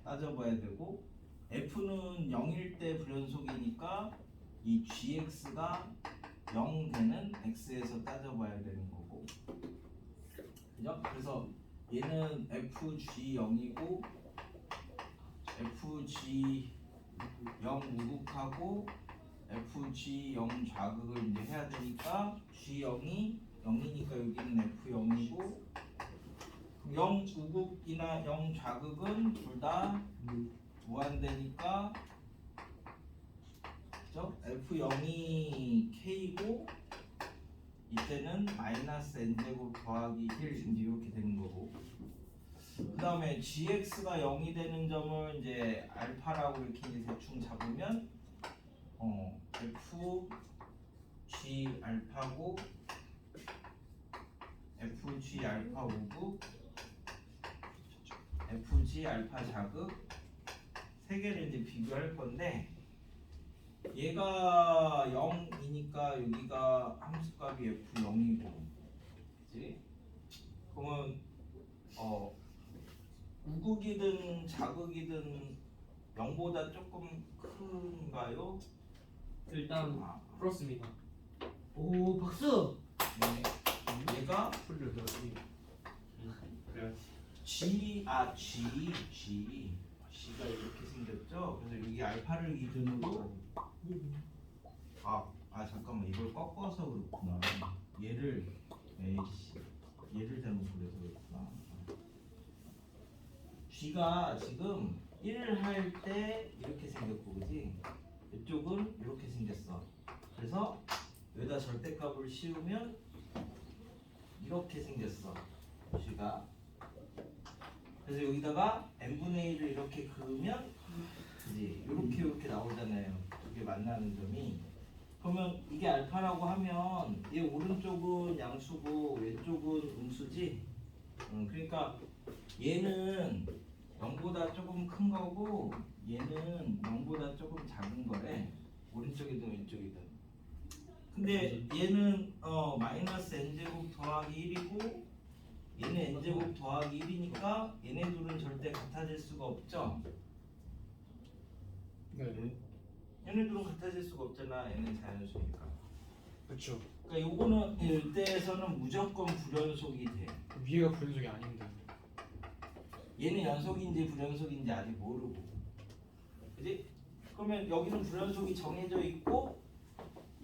따져봐야 되고 F는 0일 때 불연속이니까 이 GX가 0 되는 X에서 따져봐야 되는 거고 그죠? 그래서 얘는 FG0이고 FG0 우극하고 FG0 좌극을 이제 해야 되니까 G0이 0이니까 여기는 F0이고 0 우극이나 0 좌극은 둘 다 무한대니까 그죠? F0이 K고 이때는 마이너스 N제곱 더하기 1 이제 이렇게 되는 거고 그 다음에 GX가 0이 되는 점을 이제 알파라고 이렇게 이제 대충 잡으면 FG 알파고 FG 알파 우극 FG 알파 자극 세 개를 이제 비교할 건데 얘가 0이니까 여기가 함수값이 F0이고 그치? 그러면 우극이든 자극이든 0보다 조금 큰가요? 일단 풀었습니다. 오 박수. 네. 얘가 풀려 들었지. G가 이렇게 생겼죠? 그래서 여기 알파를 기준으로 잠깐만 이걸 꺾어서 그렇구나. 얘를 잘못 그려서 그렇구나. G가 지금 1을 할 때 이렇게 생겼고 그지? 이쪽은 이렇게 생겼어. 그래서 여기다 절대값을 씌우면 이렇게 생겼어. G가. 그래서 여기다가 n분의 1을 이렇게 그으면 이제 이렇게 나오잖아요. 두 개 만나는 점이. 그러면 이게 알파라고 하면 이 오른쪽은 양수고 왼쪽은 음수지. 그러니까 얘는 0보다 조금 큰 거고 얘는 0보다 조금 작은 거래. 오른쪽이든 왼쪽이든. 근데 얘는 마이너스 n제곱 더하기 1이고 얘는 n제곱 더하기 1이니까 얘네 둘은 절대 같아질 수가 없죠. 네. 얘네 둘은 같아질 수가 없잖아. 얘는 자연수니까. 그렇죠. 그러니까 요거는 이때에서는 무조건 불연속이 돼. 위에가 불연속이 아닙니다. 얘는 연속인지 불연속인지 아직 모르고. 그지? 그러면 여기는 불연속이 정해져 있고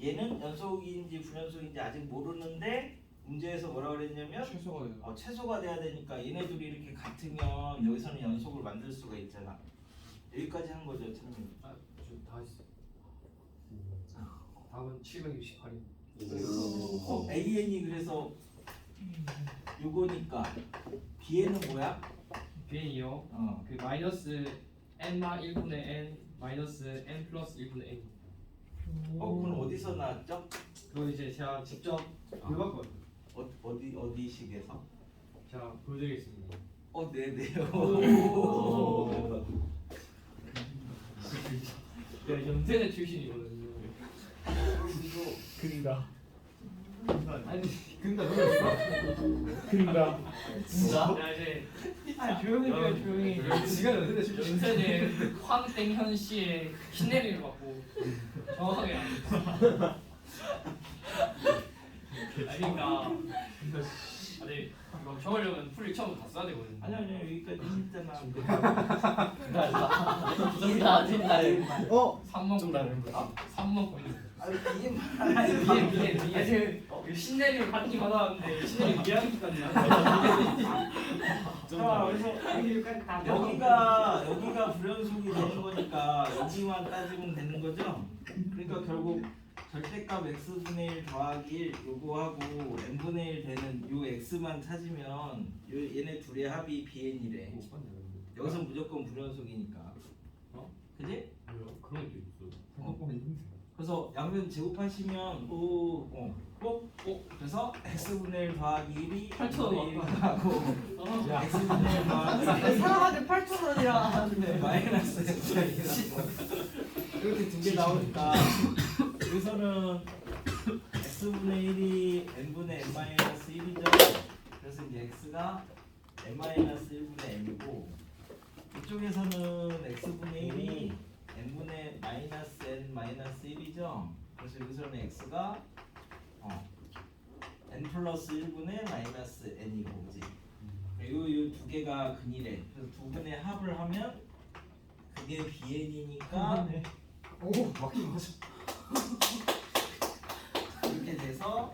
얘는 연속인지 불연속인지 아직 모르는데 문제에서 뭐라 그랬냐면 최소가 돼요. 최소가 돼야 되니까 얘네 둘이 이렇게 같으면 여기서는 연속을 만들 수가 있잖아. 여기까지 한 거죠, 찬님. 다 했어. 답은 768이. AN이 그래서 요거니까 BN은 뭐야? Bn이요. 그 마이너스 n마 1분의 n 마이너스 n 플러스 1분의 n. 그럼 어디서 나왔죠? 그거 이제 제가 직접 해봤거든요. 어디식에서? 제가 보여드리겠습니다. 네네요. 제가 연세대 출신이거든요. 근다. 아니 근다 놀랐어. 근다. 진짜? 야 이제 조용히 해요 조용히. 지가 연세대 출신. 연세대 황땡현 씨의 신내림을 받고 정확하게 안 그러니까 아니 이거 적으려면 풀이 처음부터 다 써야 되거든. 아니 여기까지 했잖아. 좀다 된다는. 3만 좀 다른 거. 3만 포인트. 이게 비에 그 신내림 받기 받았는데 신내림 이해하기까지 안 자, 그래서 여기가 불연속이 되는 거니까 여기만 따지면 되는 거죠? 그러니까 결국 절대값 x분의 1 더하기 1 요거하고 n분의 1 되는 요 x만 찾으면 요 얘네 둘의 합이 bn이래. 여기서 무조건 불연속이니까. 그지? 그런 게 있어. 그래서 양변 제곱하시면 그래서 x분의 1 더하기 1이 8,000원 1 하고 x분의 1 더하기 사람한테 8,000원이라 하는데. 마이너스 x분의 1 이렇게 두 개 나오니까 여기서는 x분의 1이 n분의 n-1이죠. 그래서 이제 x가 n-1분의 n이고 이쪽에서는 x분의 1이 n분의 -n-1이죠. 그래서 여기서는 x가 n 플러스 1분의 마이너스 n이고, 그지? 요 두 개가 근이래. 그래서 두 분의 합을 하면 그게 bn이니까 맞긴 맞아. 이렇게 돼서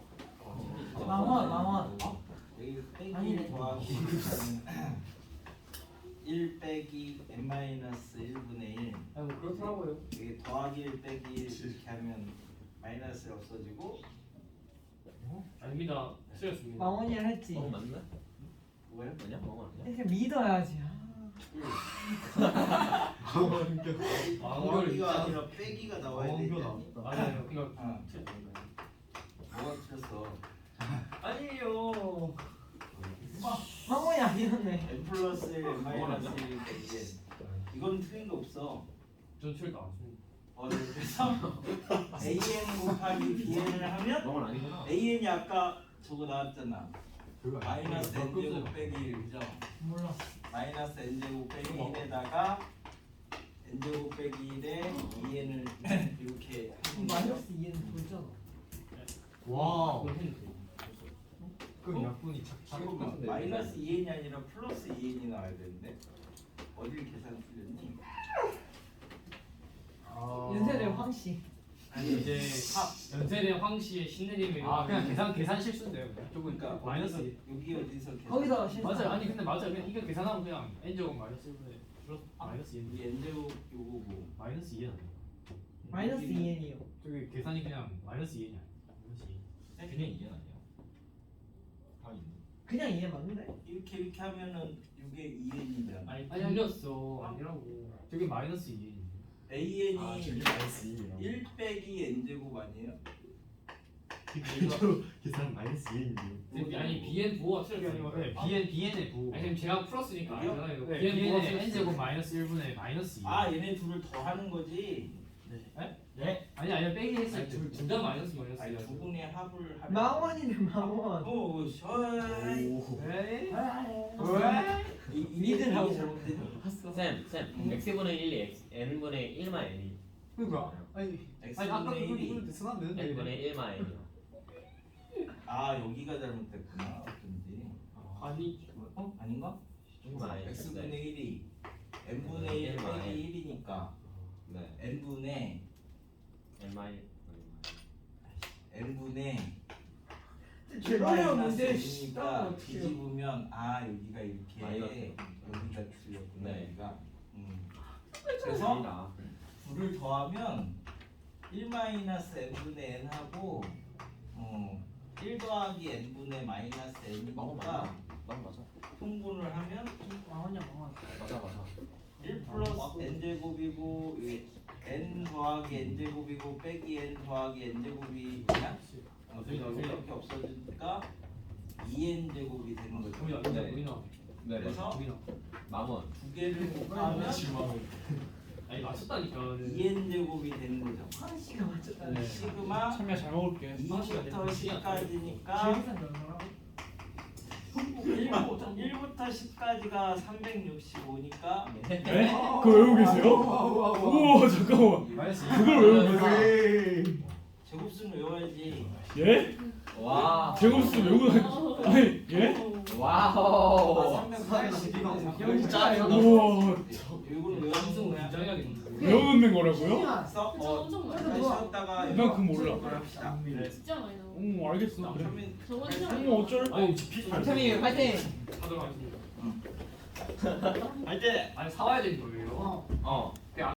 망원. 여기 빼기 아니네. 1 더하기 1 빼기 n-1분의 1 그렇더라고요. 이게 더하기 1 빼기 1 이렇게 하면 마이너스 없어지고 아닙니다. 쓰였습니다. 망원이라 했지. 맞나? 뭐예요? 아니야? 뭐 아니야? 이렇게 믿어야지. 더하기가 아니라 빼기가 나와야 되지 않니? 아니에요. 이거 뭐가 틀렸어? 아니에요. 망원이 아니었네. n 플러스 1 n-1 빼기 n 이건 틀린 거 없어. 전 틀렸다. 안 씁니다. 그래서 an 곱하기 bn을 하면 너건 아니구나. an이 아까 저거 나왔잖아. 마이너스 n제곱 빼기 1 그죠? 몰라. 마이너스 n제곱 빼기 1에다가 n제곱 빼기 1에 2n을 이렇게 마이너스 2는 돌잖아. 와. 그건 했는데. 그럼 약분이 잠깐만 마이너스 2n이 아니라 플러스 2n이 나와야 되는데 어딜 계산 틀렸니? 연세대 황씨. 아니 이제 연세대 황씨의 신내림이 그냥 계산 실수인데요. 그냥. 조금 그러니까 마이너스. 여기 어디서 계산 거기다 실수. 맞아요. 아니 근데 맞아요. 그냥 이거 계산하면 그냥 n 제곱 마이너스 1분의 플러스 마이너스 2 이 n제곱 요거고 마이너스 2는 아니에요. 마이너스 2n이요. 저기 계산이 그냥 마이너스 2냐? 마이너스 2. 그냥 이해 아니야? 다 있네. 그냥 2엔 맞는데? 이렇게 하면은 이게 2n이잖아. 아니 틀렸어. 아니라고. 저기 마이너스 2. an이 아 저기 마이너스 2이라고. 1 빼기 n제곱 아니에요? 계산 마이너스 2인데요. 아니 bn 부호가 틀린 게 아니고 bn의 부. 아니 지금 제가 플러스니까 그래요? 아니잖아요. 네, bn bn의 부호가 n 제곱 마이너스 1분의 마이너스 2. 아 얘네 둘을 더 하는 거지. 네? 아니 빼기 했을 때 둘 다 마이너스 마이너스. 아니 두 분의 합을 하면 망원이네 망원. 오 셔이. 왜? 니들하고 잘못됐니? 쌤, x분의 1이 n분의 1만 n이. 그러니까 아니 아까 x분의 그걸 1이 쓰면 안 되는데. n분의 1만 n이요. 아 여기가 잘못됐구나. 어쩐지. 아니 아닌가? x분의 1이 n분의 1 빼기 1이니까 네. n분의 n만 n분의 제일 어려운 문제. 니까 뒤집으면 여기가 이렇게 마이너스. 여기가 틀렸구나. 네. 여기가. 그래서 둘을 더하면 1-n분의 n하고 1 더하기 n분의 마이너스 n이니까 맞아. 통분을 하면 망원이야 망원. 맞아. 1 플러스 n제곱이고 n 더하기 n제곱이고 빼기 n 더하기 n제곱이 그냥 이렇게 없어지니까 2n 제곱이 되는 거죠. 보이나 보이나. 네, 그래서 보이나. 망원. 두 개를 곱하면 아니 맞췄다니까. 2n 제곱이 되는 거죠. 황씨가 맞췄다. 네. 시그마 참여 잘 먹을게. 2부터 10까지니까 기획산 얼마라고? 1부터 10까지가 365니까 그거 외우고 계세요? 오 잠깐만. 마이너스 그걸 외우고 계세요? 제곱수는 외워야지. 예? 와. 제곱수 외우는 아니 예? 와우. 380 우와 이거는 외우는 거야. 긴장해야겠는데. 외우는 거라고요? 그래서 그쵸, 엄청 많이 잠깐 나와. 쉬었다가 난 그거 몰라. 그걸 합시다. 진짜 많이 나와. 응 알겠어 그래 그러면 저번 시간에 뭐 어쩔 아니 비 태민이 화이팅. 하도록 하겠습니다. 할 때. 아니 사와야 되는 거예요. 어. 어.